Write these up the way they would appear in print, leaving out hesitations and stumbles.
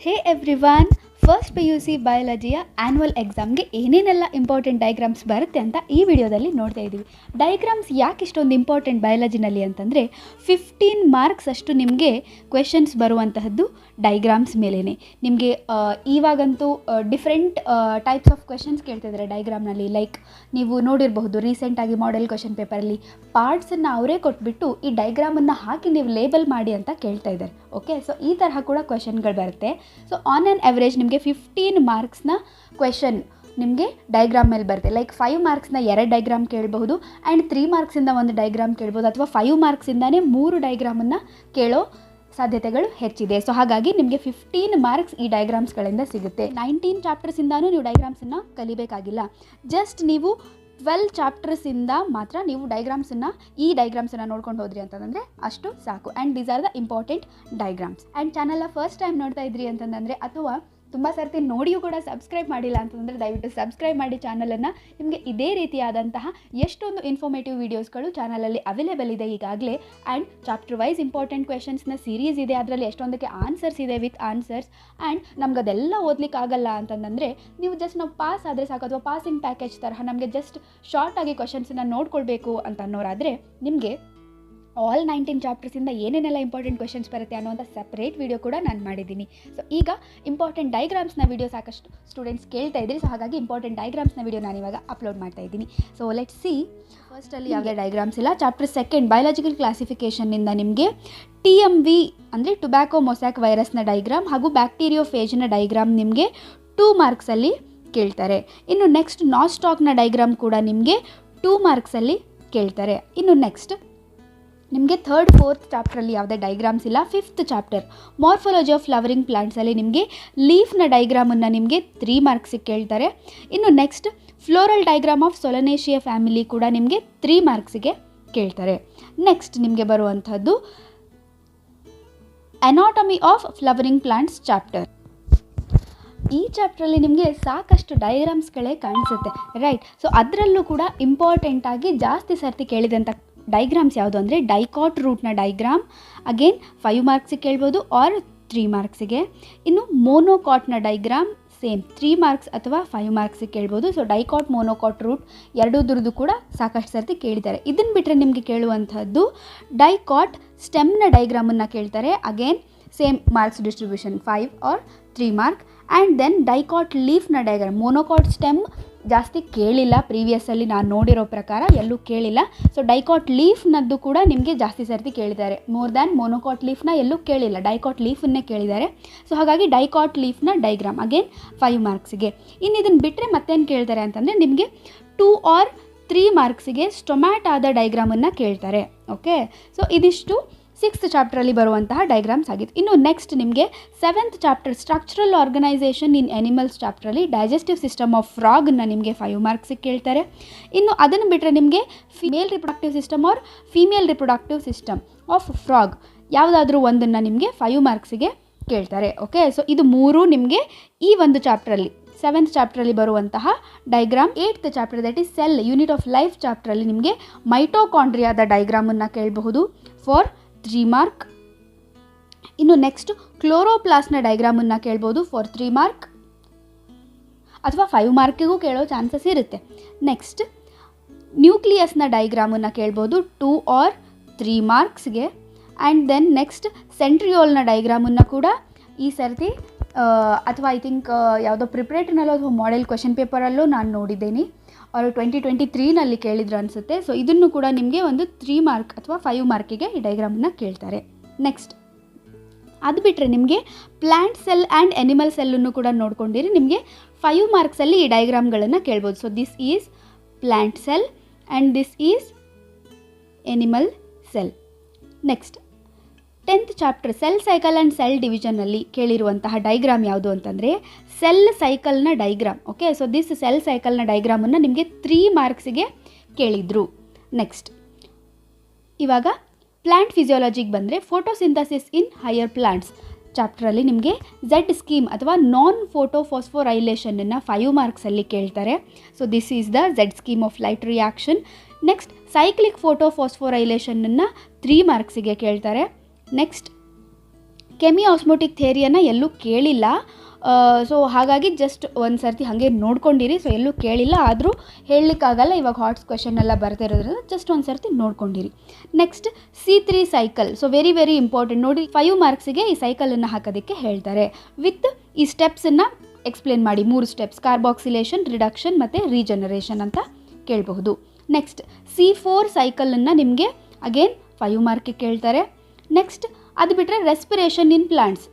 ಹೇ everyone, first PUC ಬಯಾಲಜಿಯ annual ಎಕ್ಸಾಮ್ಗೆ ಏನೇನೆಲ್ಲ important diagrams ಬರುತ್ತೆ ಅಂತ ಈ ವಿಡಿಯೋದಲ್ಲಿ ನೋಡ್ತಾ ಇದ್ದೀವಿ. ಡೈಗ್ರಾಮ್ಸ್ ಯಾಕೆ ಇಷ್ಟೊಂದು ಇಂಪಾರ್ಟೆಂಟ್ ಬಯಾಲಜಿನಲ್ಲಿ ಅಂತಂದರೆ 15 ಮಾರ್ಕ್ಸ್ ಅಷ್ಟು ನಿಮಗೆ ಕ್ವೆಶನ್ಸ್ ಬರುವಂತಹದ್ದು ಡೈಗ್ರಾಮ್ಸ್ ಮೇಲೇ. ನಿಮಗೆ ಇವಾಗಂತೂ ಡಿಫ್ರೆಂಟ್ ಟೈಪ್ಸ್ ಆಫ್ ಕ್ವೆಶನ್ಸ್ ಕೇಳ್ತಿದ್ದಾರೆ ಡೈಗ್ರಾಮ್ನಲ್ಲಿ. ಲೈಕ್ ನೀವು ನೋಡಿರಬಹುದು ರೀಸೆಂಟಾಗಿ ಮಾಡೆಲ್ ಕ್ವೆಶನ್ ಪೇಪರಲ್ಲಿ ಪಾರ್ಟ್ಸನ್ನು ಅವರೇ ಕೊಟ್ಬಿಟ್ಟು ಈ ಡೈಗ್ರಾಮನ್ನು ಹಾಕಿ ನೀವು ಲೇಬಲ್ ಮಾಡಿ ಅಂತ ಕೇಳ್ತಾ ಇದ್ದಾರೆ. ಓಕೆ, ಸೊ ಈ ತರಹ ಕೂಡ ಕ್ವೆಶನ್ಗಳು ಬರುತ್ತೆ. ಸೊ ಆನ್ ಆ್ಯನ್ ಎವರೇಜ್ ನಿಮಗೆ 15 ಮಾರ್ಕ್ಸ್ನ ಕ್ವೆಶನ್ ನಿಮಗೆ ಡೈಗ್ರಾಮ್ ಮೇಲೆ ಬರುತ್ತೆ. ಲೈಕ್ 5 ಮಾರ್ಕ್ಸ್ನ 2 ಡೈಗ್ರಾಮ್ ಕೇಳಬಹುದು ಆ್ಯಂಡ್ 3 ಮಾರ್ಕ್ಸಿಂದ 1 ಡೈಗ್ರಾಮ್ ಕೇಳ್ಬೋದು, ಅಥವಾ 5 ಮಾರ್ಕ್ಸಿಂದನೇ 3 ಡೈಗ್ರಾಮನ್ನು ಕೇಳೋ ಸಾಧ್ಯತೆಗಳು ಹೆಚ್ಚಿದೆ. ಸೊ ಹಾಗಾಗಿ ನಿಮಗೆ 15 ಮಾರ್ಕ್ಸ್ ಈ ಡೈಗ್ರಾಮ್ಸ್ಗಳಿಂದ ಸಿಗುತ್ತೆ. 19 ಚಾಪ್ಟರ್ಸಿಂದನೂ ನೀವು ಡೈಗ್ರಾಮ್ಸನ್ನು ಕಲಿಬೇಕಾಗಿಲ್ಲ. ಜಸ್ಟ್ ನೀವು 12 ಚಾಪ್ಟರ್ಸಿಂದ ಮಾತ್ರ ನೀವು ಈ ಡೈಗ್ರಾಮ್ಸನ್ನು ನೋಡ್ಕೊಂಡು ಹೋದ್ರಿ ಅಂತಂದರೆ ಅಷ್ಟು ಸಾಕು. And these are the important diagrams. And ಚಾನಲ್ನ ಫಸ್ಟ್ ಟೈಮ್ ನೋಡ್ತಾ ಇದ್ರಿ ಅಂತಂದರೆ, ಅಥವಾ ತುಂಬ ಸರ್ತಿ ನೋಡಿಯೂ ಕೂಡ ಸಬ್ಸ್ಕ್ರೈಬ್ ಮಾಡಿಲ್ಲ ಅಂತಂದರೆ ದಯವಿಟ್ಟು ಸಬ್ಸ್ಕ್ರೈಬ್ ಮಾಡಿ ಚಾನಲನ್ನು. ನಿಮಗೆ ಇದೇ ರೀತಿಯಾದಂತಹ ಎಷ್ಟೊಂದು ಇನ್ಫಾರ್ಮೇಟಿವ್ ವೀಡಿಯೋಸ್ಗಳು ಚಾನಲಲ್ಲಿ ಅವೈಲೇಬಲ್ ಇದೆ ಈಗಾಗಲೇ. ಆ್ಯಂಡ್ ಚಾಪ್ಟರ್ ವೈಸ್ ಇಂಪಾರ್ಟೆಂಟ್ ಕ್ವೆಶನ್ಸ್ನ ಸೀರೀಸ್ ಇದೆ, ಅದರಲ್ಲಿ ಎಷ್ಟೊಂದಕ್ಕೆ ಆನ್ಸರ್ಸ್ ಇದೆ ವಿತ್ ಆನ್ಸರ್ಸ್. ಆ್ಯಂಡ್ ನಮ್ಗೆ ಅದೆಲ್ಲ ಓದ್ಲಿಕ್ಕೆ ಆಗಲ್ಲ ಅಂತಂದರೆ ನೀವು ಜಸ್ಟ್ ನಾವು ಪಾಸ್ ಆದರೆ ಸಾಕು, ಅಥವಾ ಪಾಸಿಂಗ್ ಪ್ಯಾಕೇಜ್ ತರಹ ನಮಗೆ ಜಸ್ಟ್ ಶಾರ್ಟಾಗಿ ಕ್ವೆಶನ್ಸನ್ನು ನೋಡ್ಕೊಳ್ಬೇಕು ಅಂತ ಅನ್ನೋರಾದರೆ ನಿಮಗೆ ಆಲ್ 19 ಚಾಪ್ಟರ್ಸಿಂದ ಏನೇನೆಲ್ಲ ಇಂಪಾರ್ಟೆಂಟ್ ಕ್ವೆಶನ್ಸ್ ಬರುತ್ತೆ ಅನ್ನೋಂಥ ಸಪ್ರೇಟ್ ವಿಡಿಯೋ ಕೂಡ ನಾನು ಮಾಡಿದ್ದೀನಿ. ಸೊ ಈಗ ಇಂಪಾರ್ಟೆಂಟ್ ಡೈಗ್ರಾಮ್ಸ್ನ ವಿಡಿಯೋ ಸಾಕಷ್ಟು ಸ್ಟೂಡೆಂಟ್ಸ್ ಕೇಳ್ತಾ ಇದ್ರಿ. ಸೊ ಹಾಗಾಗಿ ಇಂಪಾರ್ಟೆಂಟ್ ಡೈಗ್ರಾಮ್ಸ್ನ ವಿಡಿಯೋ ನಾನು ಇವಾಗ ಅಪ್ಲೋಡ್ ಮಾಡ್ತಾ ಇದ್ದೀನಿ. So let's see. ಫಸ್ಟಲ್ಲಿ ಯಾವುದೇ ಡೈಗ್ರಾಮ್ಸ್ ಇಲ್ಲ. ಚಾಪ್ಟರ್ 2 ಬಯಾಲಜಿಕಲ್ ಕ್ಲಾಸಿಫಿಕೇಷನ್ನಿಂದ ನಿಮಗೆ TMV ಅಂದರೆ ಟೊಬ್ಯಾಕೊ ಮೊಸಾಕ್ ವೈರಸ್ನ ಡೈಗ್ರಾಮ್ ಹಾಗೂ ಬ್ಯಾಕ್ಟೀರಿಯೋಫೇಜ್ನ ಡೈಗ್ರಾಮ್ ನಿಮಗೆ 2 ಮಾರ್ಕ್ಸಲ್ಲಿ ಕೇಳ್ತಾರೆ. ಇನ್ನು ನೆಕ್ಸ್ಟ್ ನಾಸ್ಟಾಕ್ನ ಡೈಗ್ರಾಮ್ ಕೂಡ ನಿಮಗೆ 2 ಮಾರ್ಕ್ಸಲ್ಲಿ ಕೇಳ್ತಾರೆ. ಇನ್ನು ನೆಕ್ಸ್ಟ್ ನಿಮಗೆ 3rd 4th ಚಾಪ್ಟ್ರಲ್ಲಿ ಯಾವುದೇ ಡೈಗ್ರಾಮ್ಸ್ ಇಲ್ಲ. 5th chapter morphology of flowering ಪ್ಲಾಂಟ್ಸಲ್ಲಿ ನಿಮಗೆ ಲೀಫ್ನ ಡೈಗ್ರಾಮನ್ನು ನಿಮಗೆ 3 ಮಾರ್ಕ್ಸಿಗೆ ಕೇಳ್ತಾರೆ. ಇನ್ನು next floral diagram of solanaceae family ಕೂಡ ನಿಮಗೆ 3 ಮಾರ್ಕ್ಸಿಗೆ ಕೇಳ್ತಾರೆ. ನೆಕ್ಸ್ಟ್ ನಿಮಗೆ ಬರುವಂಥದ್ದು anatomy of flowering plants chapter. ಈ ಚಾಪ್ಟ್ರಲ್ಲಿ ನಿಮಗೆ ಸಾಕಷ್ಟು ಡೈಗ್ರಾಮ್ಸ್ಗಳೇ ಕಾಣಿಸುತ್ತೆ, ರೈಟ್? ಸೊ ಅದರಲ್ಲೂ ಕೂಡ ಇಂಪಾರ್ಟೆಂಟಾಗಿ ಜಾಸ್ತಿ ಸರ್ತಿ ಕೇಳಿದಂಥ ಡೈಗ್ರಾಮ್ಸ್ ಯಾವುದು ಅಂದರೆ ಡೈಕಾಟ್ ರೂಟ್ನ ಡೈಗ್ರಾಮ್. ಅಗೇನ್ 5 ಮಾರ್ಕ್ಸಿಗೆ ಕೇಳ್ಬೋದು ಆರ್ 3 ಮಾರ್ಕ್ಸಿಗೆ. ಇನ್ನು ಮೋನೋಕಾಟ್ನ ಡೈಗ್ರಾಮ್ ಸೇಮ್ 3 ಮಾರ್ಕ್ಸ್ ಅಥವಾ 5 ಮಾರ್ಕ್ಸಿಗೆ ಕೇಳ್ಬೋದು. ಸೊ ಡೈಕಾಟ್ ಮೋನೋಕಾಟ್ ರೂಟ್ ಎರಡೂದ್ರದ್ದು ಕೂಡ ಸಾಕಷ್ಟು ಸರ್ತಿ ಕೇಳಿದ್ದಾರೆ. ಇದನ್ನು ಬಿಟ್ಟರೆ ನಿಮಗೆ ಕೇಳುವಂಥದ್ದು ಡೈಕಾಟ್ ಸ್ಟೆಮ್ನ ಡೈಗ್ರಾಮನ್ನು ಕೇಳ್ತಾರೆ. Again same marks distribution 5 or 3 mark. And then dicot ಲೀಫ್ನ ಡೈಗ್ರಾಮ್. ಮೋನೋಕಾಟ್ ಸ್ಟೆಮ್ ಜಾಸ್ತಿ ಕೇಳಿಲ್ಲ, ಪ್ರೀವಿಯಸ್ಸಲ್ಲಿ ನಾನು ನೋಡಿರೋ ಪ್ರಕಾರ ಎಲ್ಲೂ ಕೇಳಿಲ್ಲ. ಸೊ ಡೈಕಾಟ್ ಲೀಫ್ನದ್ದು ಕೂಡ ನಿಮಗೆ ಜಾಸ್ತಿ ಸರ್ತಿ ಕೇಳಿದ್ದಾರೆ. ಮೋರ್ ದ್ಯಾನ್ ಮೋನೋಕಾಟ್ ಲೀಫ್ನ ಎಲ್ಲೂ ಕೇಳಿಲ್ಲ, ಡೈಕಾಟ್ ಲೀಫನ್ನೇ ಕೇಳಿದ್ದಾರೆ. ಸೊ ಹಾಗಾಗಿ ಡೈಕಾಟ್ ಲೀಫ್ನ ಡೈಗ್ರಾಮ್ ಅಗೇನ್ 5 ಮಾರ್ಕ್ಸಿಗೆ. ಇನ್ನು ಇದನ್ನು ಬಿಟ್ಟರೆ ಮತ್ತೇನು ಕೇಳ್ತಾರೆ ಅಂತಂದರೆ ನಿಮಗೆ 2 ಆರ್ 3 ಮಾರ್ಕ್ಸಿಗೆ ಸ್ಟೊಮ್ಯಾಟಾದ ಡೈಗ್ರಾಮನ್ನು ಕೇಳ್ತಾರೆ. ಓಕೆ, ಸೊ ಇದಿಷ್ಟು 6th ಚಾಪ್ಟ್ರಲ್ಲಿ ಬರುವಂತಹ ಡೈಗ್ರಾಮ್ಸ್ ಆಗಿತ್ತು. ಇನ್ನು ನೆಕ್ಸ್ಟ್ ನಿಮಗೆ 7th chapter structural organisation in animals ಚಾಪ್ಟ್ರಲ್ಲಿ ಡೈಜೆಸ್ಟಿವ್ ಸಿಸ್ಟಮ್ ಆಫ್ ಫ್ರಾಗ್ನ ನಿಮಗೆ 5 ಮಾರ್ಕ್ಸಿಗೆ ಕೇಳ್ತಾರೆ. ಇನ್ನು ಅದನ್ನು ಬಿಟ್ಟರೆ ನಿಮಗೆ male reproductive system or female reproductive system of frog ಯಾವುದಾದ್ರೂ ಒಂದನ್ನು ನಿಮಗೆ 5 ಮಾರ್ಕ್ಸಿಗೆ ಕೇಳ್ತಾರೆ. ಓಕೆ, ಸೊ ಇದು 3 ನಿಮಗೆ ಈ ಒಂದು ಚಾಪ್ಟ್ರಲ್ಲಿ 7th ಚಾಪ್ಟ್ರಲ್ಲಿ ಬರುವಂತಹ diagram. 8th chapter that is cell unit of life ಚಾಪ್ಟ್ರಲ್ಲಿ ನಿಮಗೆ ಮೈಟೋಕಾಂಡ್ರಿಯಾದ ಡೈಗ್ರಾಮನ್ನು ಕೇಳಬಹುದು ಫಾರ್ 3 ಮಾರ್ಕ್. ಇನ್ನು ನೆಕ್ಸ್ಟ್ ಕ್ಲೋರೋಪ್ಲಾಸ್ಟ್ನ ಡೈಗ್ರಾಮನ್ನು ಕೇಳ್ಬೋದು ಫಾರ್ 3 ಮಾರ್ಕ್, ಅಥವಾ 5 ಮಾರ್ಕಿಗೂ ಕೇಳೋ ಚಾನ್ಸಸ್ ಇರುತ್ತೆ. ನೆಕ್ಸ್ಟ್ ನ್ಯೂಕ್ಲಿಯಸ್ನ ಡೈಗ್ರಾಮನ್ನು ಕೇಳ್ಬೋದು 2 ಆರ್ 3 ಮಾರ್ಕ್ಸ್ಗೆ. ಆ್ಯಂಡ್ ದೆನ್ ನೆಕ್ಸ್ಟ್ ಸೆಂಟ್ರಿಯೋಲ್ನ ಡೈಗ್ರಾಮನ್ನು ಕೂಡ ಈ ಸರ್ತಿ ಅಥವಾ ಐ ಥಿಂಕ್ ಯಾವುದೋ ಪ್ರಿಪ್ರೇಟ್ರಿನಲ್ಲೋ ಅಥವಾ ಮಾಡೆಲ್ ಕ್ವೆಶನ್ ಪೇಪರಲ್ಲೂ ನಾನು ನೋಡಿದ್ದೀನಿ, ಅವರು 2023ನಲ್ಲಿ ಕೇಳಿದ್ರು ಅನಿಸುತ್ತೆ. ಸೊ ಇದನ್ನು ಕೂಡ ನಿಮಗೆ ಒಂದು 3 ಮಾರ್ಕ್ ಅಥವಾ 5 ಮಾರ್ಕಿಗೆ ಈ ಡೈಗ್ರಾಮನ್ನು ಕೇಳ್ತಾರೆ. ನೆಕ್ಸ್ಟ್ ಅದು ಬಿಟ್ಟರೆ ನಿಮಗೆ ಪ್ಲ್ಯಾಂಟ್ ಸೆಲ್ ಆ್ಯಂಡ್ ಎನಿಮಲ್ ಸೆಲ್ಲನ್ನು ಕೂಡ ನೋಡ್ಕೊಂಡಿರಿ, ನಿಮಗೆ 5 ಮಾರ್ಕ್ಸಲ್ಲಿ ಈ ಡೈಗ್ರಾಮ್ಗಳನ್ನು ಕೇಳ್ಬೋದು. So this is plant cell and this is animal cell. Next 10th chapter cell cycle and cell ಡಿವಿಷನ್ನಲ್ಲಿ ಕೇಳಿರುವಂತಹ ಡೈಗ್ರಾಮ್ ಯಾವುದು ಅಂತಂದರೆ ಸೆಲ್ ಸೈಕಲ್ನ diagram. Okay, so this cell ಸೈಕಲ್ನ ಡೈಗ್ರಾಮನ್ನು ನಿಮಗೆ 3 ಮಾರ್ಕ್ಸಿಗೆ ಕೇಳಿದರು. ನೆಕ್ಸ್ಟ್ ಇವಾಗ ಪ್ಲ್ಯಾಂಟ್ ಫಿಸಿಯಾಲಜಿಗೆ ಬಂದರೆ ಫೋಟೋಸಿಂಥಸಿಸ್ ಇನ್ ಹೈಯರ್ ಪ್ಲಾಂಟ್ಸ್ ಚಾಪ್ಟ್ರಲ್ಲಿ ನಿಮಗೆ ಝೆಡ್ ಸ್ಕೀಮ್ ಅಥವಾ ನಾನ್ ಫೋಟೋ ಫಾಸ್ಫೋರೈಲೇಷನನ್ನು 5 ಮಾರ್ಕ್ಸಲ್ಲಿ ಕೇಳ್ತಾರೆ. So this is the Z scheme of light reaction. Next cyclic photo ಫಾಸ್ಫೋರೈಲೇಷನನ್ನು 3 ಮಾರ್ಕ್ಸಿಗೆ ಕೇಳ್ತಾರೆ. ನೆಕ್ಸ್ಟ್ ಕೆಮಿ ಆಸ್ಮೋಟಿಕ್ ಥಿಯರಿಯನ್ನು ಎಲ್ಲೂ ಕೇಳಿಲ್ಲ. ಸೊ ಹಾಗಾಗಿ ಜಸ್ಟ್ ಒಂದು ಸರ್ತಿ ಹಾಗೆ ನೋಡ್ಕೊಂಡಿರಿ. ಸೊ ಎಲ್ಲೂ ಕೇಳಿಲ್ಲ, ಆದರೂ ಹೇಳಲಿಕ್ಕಾಗಲ್ಲ, ಇವಾಗ ಹಾಟ್ಸ್ ಕ್ವೆಶನ್ ಎಲ್ಲ ಬರ್ತಿರೋದ್ರಿಂದ ಜಸ್ಟ್ ಒಂದು ಸರ್ತಿ ನೋಡ್ಕೊಂಡಿರಿ. Next C3 cycle. So very very important ನೋಡಿ, 5 ಮಾರ್ಕ್ಸಿಗೆ ಈ ಸೈಕಲನ್ನು ಹಾಕೋದಕ್ಕೆ ಹೇಳ್ತಾರೆ. ವಿತ್ ಈ ಸ್ಟೆಪ್ಸನ್ನು ಎಕ್ಸ್ಪ್ಲೇನ್ ಮಾಡಿ, 3 ಸ್ಟೆಪ್ಸ್: ಕಾರ್ಬಾಕ್ಸಿಲೇಷನ್, ರಿಡಕ್ಷನ್ ಮತ್ತು ರೀಜನರೇಷನ್ ಅಂತ ಕೇಳಬಹುದು. ನೆಕ್ಸ್ಟ್ C4 ಸೈಕಲನ್ನು ನಿಮಗೆ ಅಗೇನ್ 5 ಮಾರ್ಕಿಗೆ ಕೇಳ್ತಾರೆ. ನೆಕ್ಸ್ಟ್ ಅದು ಬಿಟ್ಟರೆ ರೆಸ್ಪಿರೇಷನ್ ಇನ್ ಪ್ಲಾಂಟ್ಸ್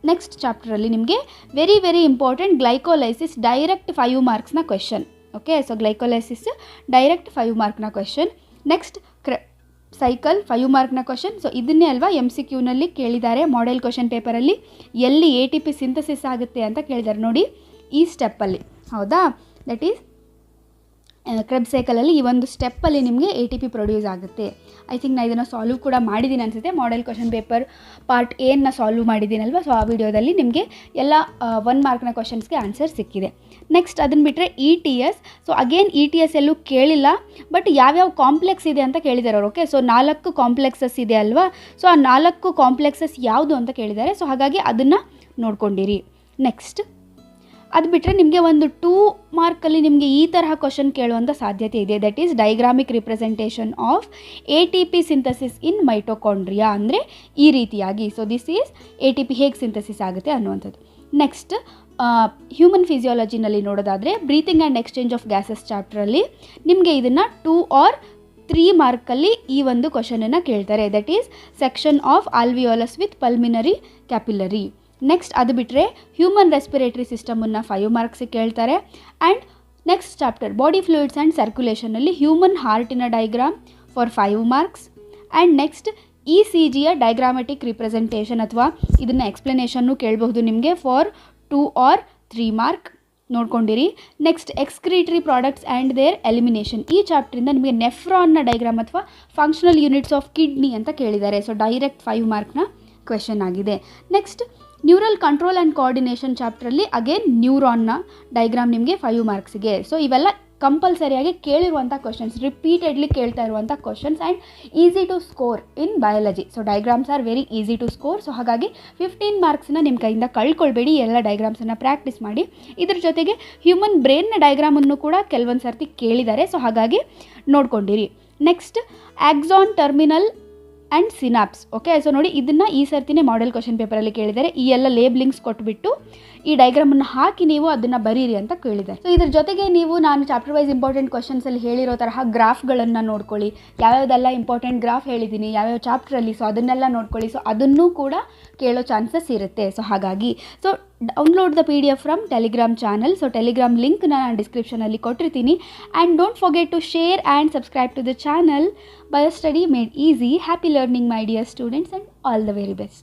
ನೆಕ್ಸ್ಟ್ ಚಾಪ್ಟರಲ್ಲಿ ನಿಮಗೆ very very important glycolysis direct 5 ಮಾರ್ಕ್ಸ್ನ question. Okay, so glycolysis direct 5 ಮಾರ್ಕ್ನ ಕ್ವೆಶನ್. ನೆಕ್ಸ್ಟ್ ಸೈಕಲ್ 5 ಮಾರ್ಕ್ನ ಕ್ವೆಶನ್. ಸೊ ಇದನ್ನೇ ಅಲ್ವಾ MCQನಲ್ಲಿ ಕೇಳಿದ್ದಾರೆ ಮಾಡೆಲ್ ಕ್ವೆಶನ್ ಪೇಪರಲ್ಲಿ, ಎಲ್ಲಿ ATP ಸಿಂಥಸಿಸ್ ಆಗುತ್ತೆ ಅಂತ ಕೇಳಿದ್ದಾರೆ ನೋಡಿ ಈ ಸ್ಟೆಪ್ಪಲ್ಲಿ. ಹೌದಾ, ದಟ್ ಈಸ್ ಕ್ರೆಬ್ ಸೈಕಲಲ್ಲಿ ಈ ಒಂದು ಸ್ಟೆಪ್ಪಲ್ಲಿ ನಿಮಗೆ ATP ಪ್ರೊಡ್ಯೂಸ್ ಆಗುತ್ತೆ. ಐ ಥಿಂಕ್ ನಾನು ಇದನ್ನು ಸಾಲ್ವ್ ಕೂಡ ಮಾಡಿದ್ದೀನಿ ಅನಿಸುತ್ತೆ. Model question paper part A solve ಮಾಡಿದ್ದೀನಲ್ವ, ಸೊ ಆ ವಿಡಿಯೋದಲ್ಲಿ ನಿಮಗೆ ಎಲ್ಲ 1 ಮಾರ್ಕ್ನ ಕ್ವೆಶನ್ಸ್ಗೆ ಆನ್ಸರ್ ಸಿಕ್ಕಿದೆ. ನೆಕ್ಸ್ಟ್ ಅದನ್ನು ಬಿಟ್ಟರೆ ETS. ಸೊ ಅಗೇನ್ ETS ಎಲ್ಲೂ ಕೇಳಿಲ್ಲ, ಬಟ್ ಯಾವ್ಯಾವ ಕಾಂಪ್ಲೆಕ್ಸ್ ಇದೆ ಅಂತ ಕೇಳಿದ್ದಾರೆ ಅವರು. ಓಕೆ, ಸೊ 4 ಕಾಂಪ್ಲೆಕ್ಸಸ್ ಇದೆ ಅಲ್ವಾ, ಸೊ ಆ 4 ಕಾಂಪ್ಲೆಕ್ಸಸ್ ಯಾವುದು ಅಂತ ಕೇಳಿದ್ದಾರೆ. ಸೊ ಹಾಗಾಗಿ ಅದನ್ನು ನೋಡ್ಕೊಂಡಿರಿ. ನೆಕ್ಸ್ಟ್ ಅದು ಬಿಟ್ಟರೆ ನಿಮಗೆ ಒಂದು 2 ಮಾರ್ಕಲ್ಲಿ ನಿಮಗೆ ಈ ತರಹ ಕ್ವಶನ್ ಕೇಳುವಂಥ ಸಾಧ್ಯತೆ ಇದೆ. That is diagrammatic representation of ATP synthesis in mitochondria. ಅಂದರೆ ಈ ರೀತಿಯಾಗಿ, ಸೊ ದಿಸ್ ಈಸ್ ATP ಹೇಗೆ ಸಿಂಥಸಿಸ್ ಆಗುತ್ತೆ ಅನ್ನುವಂಥದ್ದು. ನೆಕ್ಸ್ಟ್ ಹ್ಯೂಮನ್ ಫಿಸಿಯಾಲಜಿನಲ್ಲಿ ನೋಡೋದಾದರೆ breathing and exchange of gases ಚಾಪ್ಟ್ರಲ್ಲಿ ನಿಮಗೆ ಇದನ್ನು 2 or 3 ಮಾರ್ಕಲ್ಲಿ ಈ ಒಂದು ಕ್ವಶನನ್ನು ಕೇಳ್ತಾರೆ. That is section of alveolus with pulmonary capillary. Next ಅದು ಬಿಟ್ಟರೆ ಹ್ಯೂಮನ್ ರೆಸ್ಪಿರೇಟರಿ ಸಿಸ್ಟಮನ್ನು 5 ಮಾರ್ಕ್ಸಿಗೆ ಕೇಳ್ತಾರೆ. And next chapter body fluids and ಸರ್ಕ್ಯುಲೇಷನಲ್ಲಿ ಹ್ಯೂಮನ್ ಹಾರ್ಟಿನ diagram for 5 marks. And next ECGಯ ಡೈಗ್ರಾಮೆಟಿಕ್ ರಿಪ್ರೆಸೆಂಟೇಷನ್ ಅಥವಾ ಇದನ್ನು ಎಕ್ಸ್ಪ್ಲನೇಷನ್ನು ಕೇಳಬಹುದು ನಿಮಗೆ ಫಾರ್ 2 or 3 ಮಾರ್ಕ್. ನೋಡ್ಕೊಂಡಿರಿ. Next excretory products and their elimination. ಈ ಚಾಪ್ಟ್ರಿಂದ ನಿಮಗೆ ನೆಫ್ರಾನ್ನ ಡೈಗ್ರಾಮ್ ಅಥವಾ ಫಂಕ್ಷನಲ್ ಯೂನಿಟ್ಸ್ ಆಫ್ ಕಿಡ್ನಿ ಅಂತ ಕೇಳಿದ್ದಾರೆ. ಸೊ ಡೈರೆಕ್ಟ್ 5 ಮಾರ್ಕ್ನ ಕ್ವೆಶನ್ ಆಗಿದೆ. Next neural control and coordination ಚಾಪ್ಟ್ರಲ್ಲಿ ಅಗೇನ್ ನ್ಯೂರಾನ್ನ ಡೈಗ್ರಾಮ್ ನಿಮಗೆ 5 ಮಾರ್ಕ್ಸಿಗೆ. ಸೊ ಇವೆಲ್ಲ ಕಂಪಲ್ಸರಿಯಾಗಿ ಕೇಳಿರುವಂಥ ಕ್ವಶನ್ಸ್, ರಿಪೀಟೆಡ್ಲಿ ಕೇಳ್ತಾ ಇರುವಂಥ questions and easy to score in biology. So diagrams are very easy to score. So ಹಾಗಾಗಿ 15 ಮಾರ್ಕ್ಸನ್ನ ನಿಮ್ಮ ಕೈಯಿಂದ ಕಳ್ಕೊಳ್ಬೇಡಿ, ಎಲ್ಲ ಡೈಗ್ರಾಮ್ಸನ್ನು ಪ್ರಾಕ್ಟೀಸ್ ಮಾಡಿ. ಇದ್ರ ಜೊತೆಗೆ ಹ್ಯೂಮನ್ ಬ್ರೈನ್ನ ಡೈಗ್ರಾಮನ್ನು ಕೂಡ ಕೆಲವೊಂದು ಸರ್ತಿ ಕೇಳಿದ್ದಾರೆ. ಸೊ ಹಾಗಾಗಿ ನೋಡ್ಕೊಂಡಿರಿ. Next axon terminal and synapse. Okay, so ನೋಡಿ ಇದನ್ನು ಈ ಸರ್ತಿನೇ ಮಾಡೆಲ್ ಕ್ವಶನ್ ಪೇಪರಲ್ಲಿ ಕೇಳಿದ್ದಾರೆ. ಈ ಎಲ್ಲ ಲೇಬ್ಲಿಂಗ್ಸ್ ಕೊಟ್ಬಿಟ್ಟು ಈ ಡೈಗ್ರಾಮನ್ನು ಹಾಕಿ ನೀವು ಅದನ್ನು ಬರೀರಿ ಅಂತ ಕೇಳಿದ್ದಾರೆ. ಸೊ ಇದ್ರ ಜೊತೆಗೆ ನೀವು ನಾನು ಚಾಪ್ಟರ್ ವೈಸ್ ಇಂಪಾರ್ಟೆಂಟ್ ಕ್ವಶನ್ಸಲ್ಲಿ ಹೇಳಿರೋ ತರಹ ಗ್ರಾಫ್ಗಳನ್ನು ನೋಡ್ಕೊಳ್ಳಿ. ಯಾವ್ಯಾವುದೆಲ್ಲ ಇಂಪಾರ್ಟೆಂಟ್ ಗ್ರಾಫ್ ಹೇಳಿದ್ದೀನಿ ಯಾವ್ಯಾವ ಚಾಪ್ಟ್ರಲ್ಲಿ, ಸೊ ಅದನ್ನೆಲ್ಲ ನೋಡ್ಕೊಳ್ಳಿ. ಸೊ ಅದನ್ನೂ ಕೂಡ ಕೇಳೋ ಚಾನ್ಸಸ್ ಇರುತ್ತೆ. ಸೊ ಹಾಗಾಗಿ so download the PDF from Telegram channel. So Telegram ಲಿಂಕ್ನ ನಾನು ಡಿಸ್ಕ್ರಿಪ್ಷನಲ್ಲಿ ಕೊಟ್ಟಿರ್ತೀನಿ. And don't forget to share and subscribe to the channel. Biostudy made easy. Happy learning my dear students and all the very best.